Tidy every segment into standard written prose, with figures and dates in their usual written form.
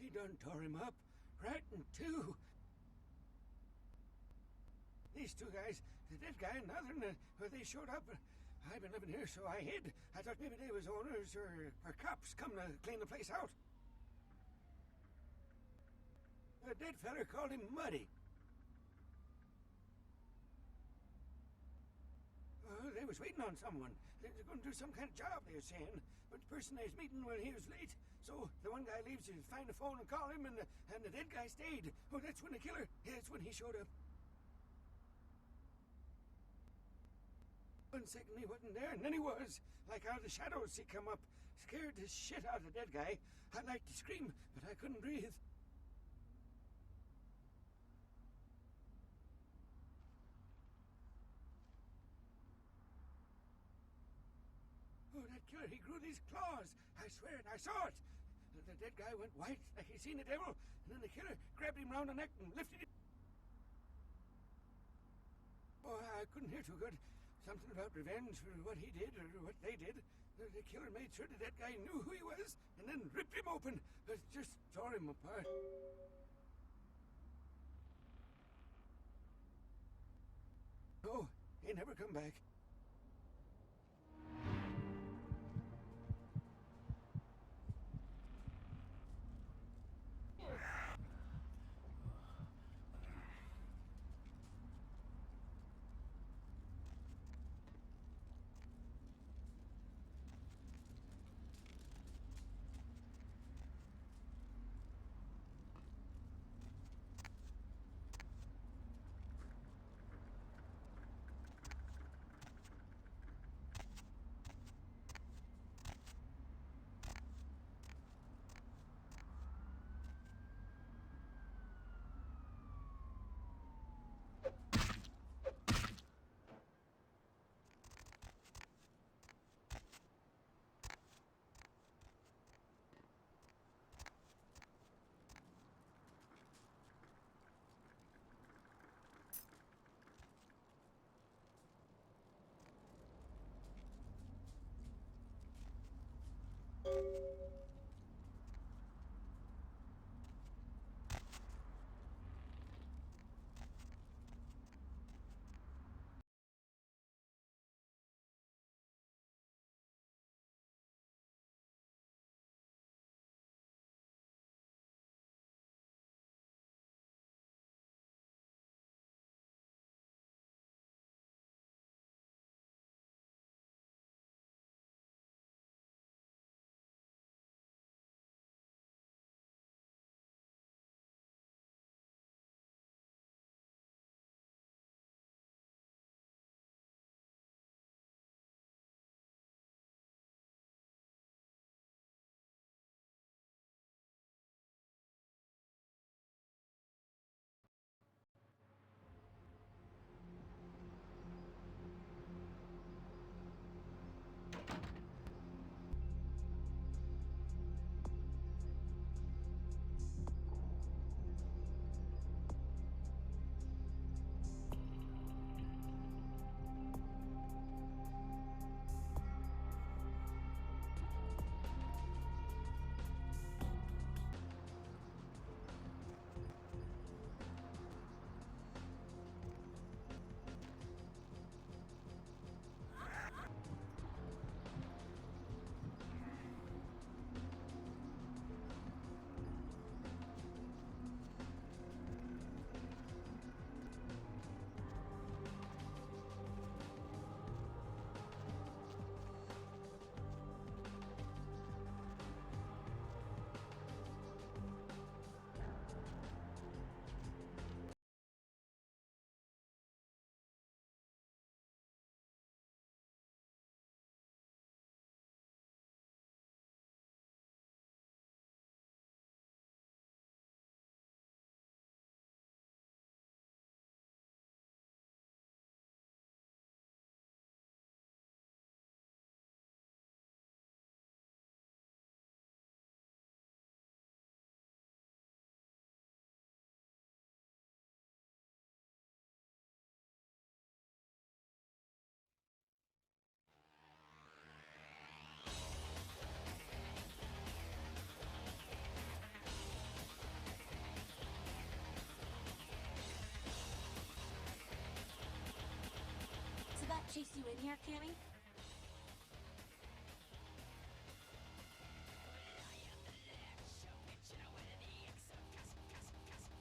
he done tore him up, right in two. These two guys, the dead guy and the other, they showed up. I've been living here, so I hid. I thought maybe they was owners or cops come to clean the place out. The dead feller called him Muddy. They was waiting on someone. They were going to do some kind of job, they were saying. But the person they was meeting, well, he was late. So the one guy leaves to find the phone and call him, and the dead guy stayed. Oh, that's when the killer, that's when he showed up. 1 second he wasn't there, and then he was. Like out of the shadows he come up. Scared the shit out of the dead guy. I'd like to scream, but I couldn't breathe. Oh, that killer, he grew these claws. I swear it, I saw it. The dead guy went white like he seen the devil, and then the killer grabbed him round the neck and lifted him. Oh, I couldn't hear too good. Something about revenge for what he did or what they did. The killer made sure the dead guy knew who he was and then ripped him open. Just tore him apart. Oh, he never come back. chase you in here, Cammy?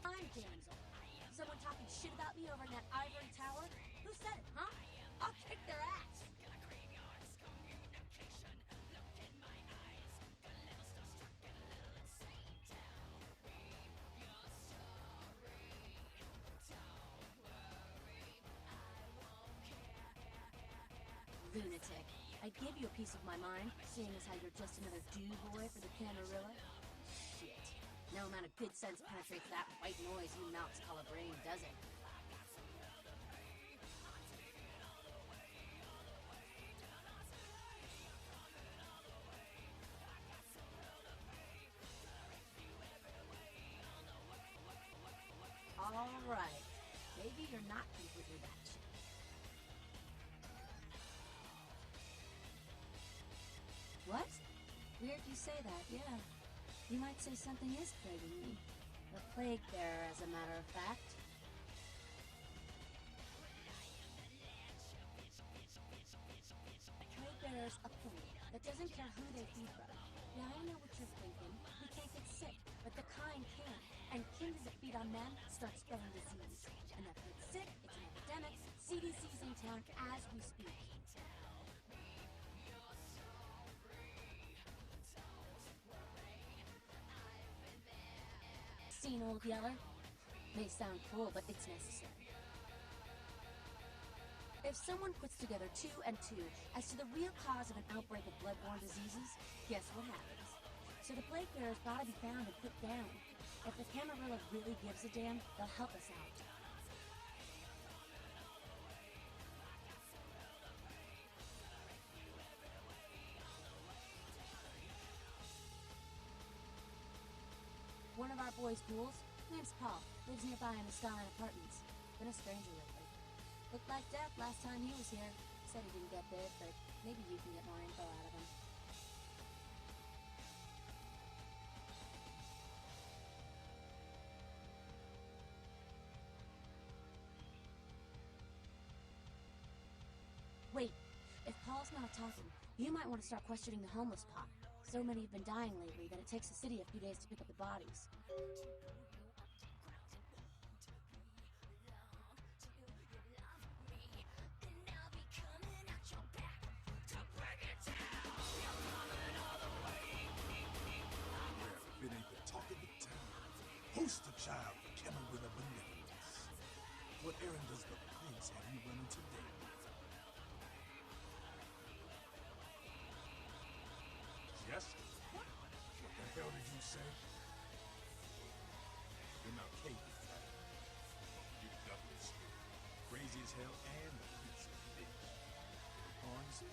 I'm damsel. Someone talking shit about me over in that ivory tower? Who said it, huh? I'll kick their ass! Lunatic. I'd give you a piece of my mind, seeing as how you're just another dude boy for the Camarilla. Shit. No amount of good sense penetrates that white noise you mouths call a brain, does it? Alright. Maybe you're not completely batshit. What? Weird you say that, yeah. You might say something is plaguing me. The plague bearer, as a matter of fact. The plague bearer's a fool that doesn't care who they feed from. Yeah, I know what you're thinking. We can't get sick, but the kind can. And kings that feed on men start spreading disease. And that gets sick, it's an epidemic. CDC's in town as we speak. Seen Old Yeller? May sound cruel, but it's necessary. If someone puts together 2 and 2 as to the real cause of an outbreak of bloodborne diseases, guess what happens? So the plague bearer's gotta be found and put down. If the Camarilla really gives a damn, they'll help us out. One of our boys' ghouls, name's Paul, lives nearby in the Skyline Apartments. Been a stranger lately. Looked like death last time he was here. Said he didn't get bit, but maybe you can get more info out of him. Wait, if Paul's not talking, you might want to start questioning the homeless pot. So many have been dying lately that it takes the city a few days to pick up the bodies. If it ain't the talk of the town, poster child for Camarilla benevolence. What errand does the prince have you running today? Yes? What the hell did you say? You're Malkavian, right? You're Douglas. Crazy as hell and a piece of bitch. Horns?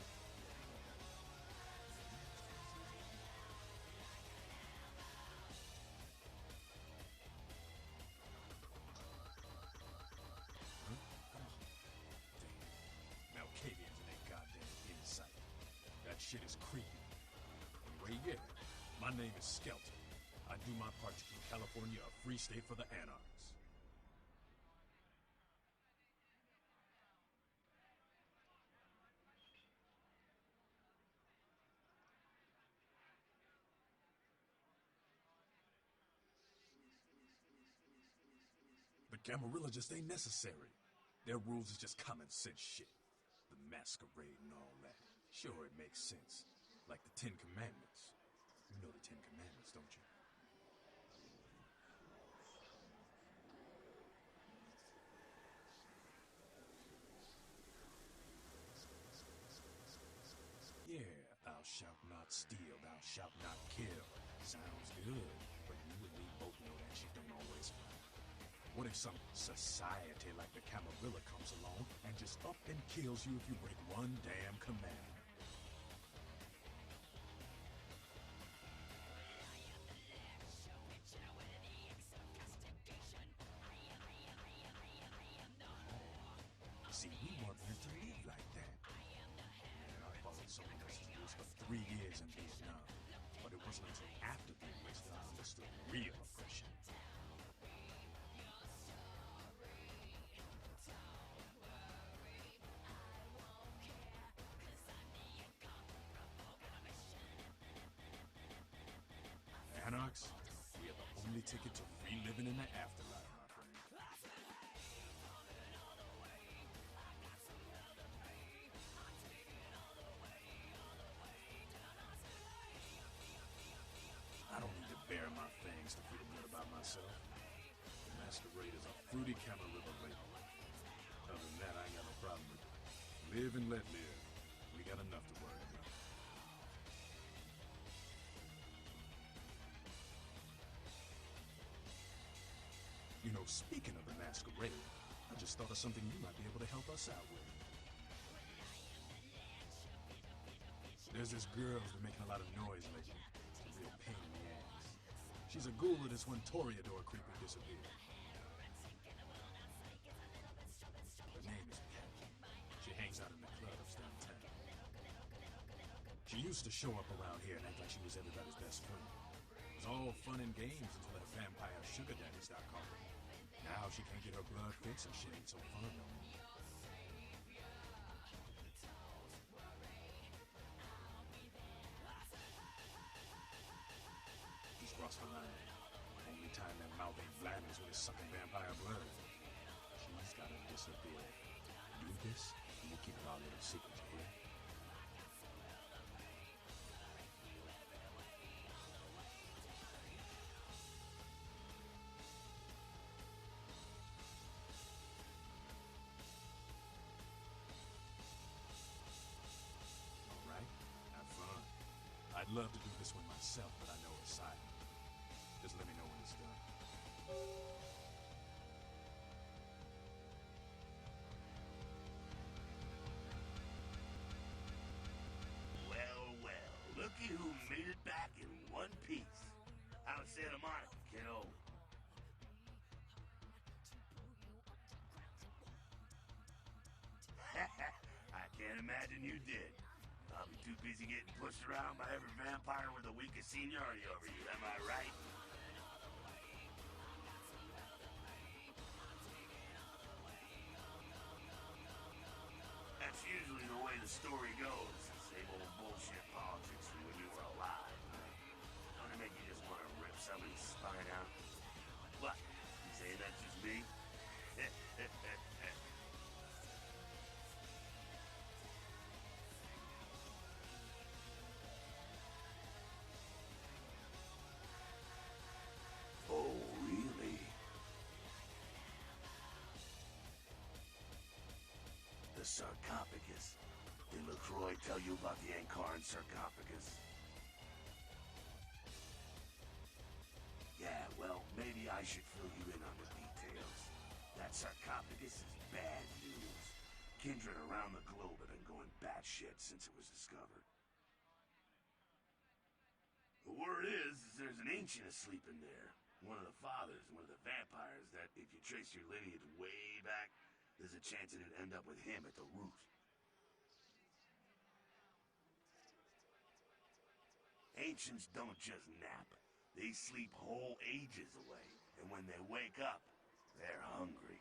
Malkavians and that goddamn insight. That shit is creepy. Anyway, yeah, my name is Skelton. I do my part to keep California a free state for the anarchs. The Camarilla just ain't necessary. Their rules is just common sense shit. The Masquerade and all that. Sure, it makes sense. Like the 10 Commandments. You know the 10 Commandments, don't you? Yeah, thou shalt not steal, thou shalt not kill. Sounds good, but you and me both know that shit don't always fly. What if some society like the Camarilla comes along and just up and kills you if you break one damn commandment? See, we weren't meant to live like that. I followed someone else's rules for 3 years in Vietnam, but it wasn't until after the enlistment I understood real oppression. bucks, we have the only ticket to free living in the afterlife, my friend. I don't need to bare my fangs to feel good about myself. The Masquerade is a fruity Camarilla label. Other than that, I ain't got no problem with it. Live and let live. We got enough to worry about. You know, speaking of the Masquerade, I just thought of something you might be able to help us out with. There's this girl who's been making a lot of noise lately. It's a real pain in the ass. She's a ghoul of this one Toreador creep who disappeared. Her name is Parte. She hangs out in the clubs downtown. She used to show up around here and act like she was everybody's best friend. It was all fun and games until her vampire sugar daddy started calling. Now she can't get her blood fixed and shit ain't so fun no more. He's crossed the line. Only time that mouth ain't blind is when it's sucking vampire blood. She's gotta disappear. Do this, and we'll keep it our little secret, you hear? Alright, have fun. I'd love to do this one myself, but I know it's silent. Just let me know when it's done. Well, looky who made it back in one piece. How's Santa Monica, kiddo? I can't imagine you did. Probably too busy getting pushed around by every vampire with the weakest seniority over you, am I right? That's usually the way the story goes. Same old bullshit politics from when you were alive. Don't it make you just want to rip somebody's spine out? What? You saying that's just me? Oh, really? The sarcophagus. Did LaCroix tell you about the Ankaran sarcophagus? Yeah, well, maybe I should fill you in on the details. That sarcophagus is bad news. Kindred around the globe have been going batshit since it was discovered. The word is there's an ancient asleep in there. One of the fathers, one of the vampires that, if you trace your lineage way back, there's a chance it'd end up with him at the root. Ancients don't just nap. They sleep whole ages away, and when they wake up, they're hungry.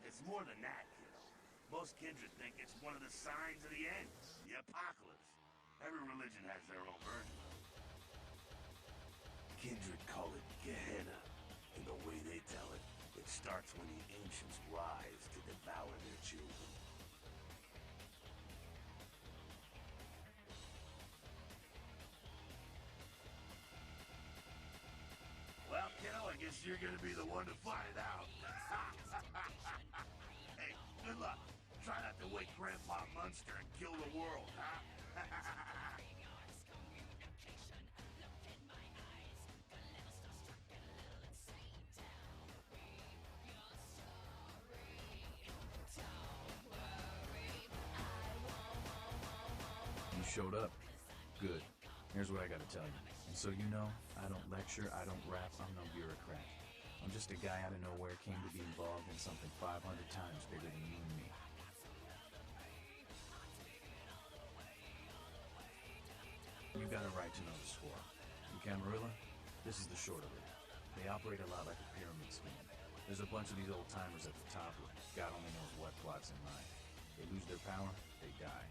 It's more than that, kiddo. Most kindred think it's one of the signs of the end, the apocalypse. Every religion has their own version of it. Kindred call it Gehenna, and the way they tell it, it starts when the ancients rise to devour their children. Well, kiddo, I guess you're gonna be the one to find out. Hey, good luck. Try not to wake Grandpa Munster and kill the world, huh? You showed up. Good. Here's what I gotta tell you. And so you know, I don't lecture, I don't rap, I'm no bureaucrat. I'm just a guy out of nowhere came to be involved in something 500 times bigger than you and me. You got a right to know the score. In Camarilla, this is the short of it. They operate a lot like a pyramid scheme. There's a bunch of these old-timers at the top with God only knows what plots in mind. They lose their power, they die.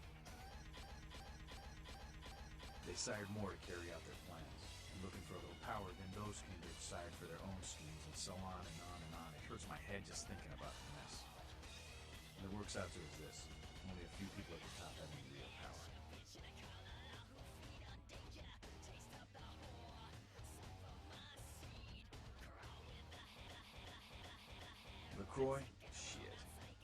desired more to carry out their plans, and looking for a little power, then those came to decide for their own schemes, and so on and on and on. It hurts my head just thinking about the mess. And it works out to is this: only a few people at the top have any real power. LaCroix,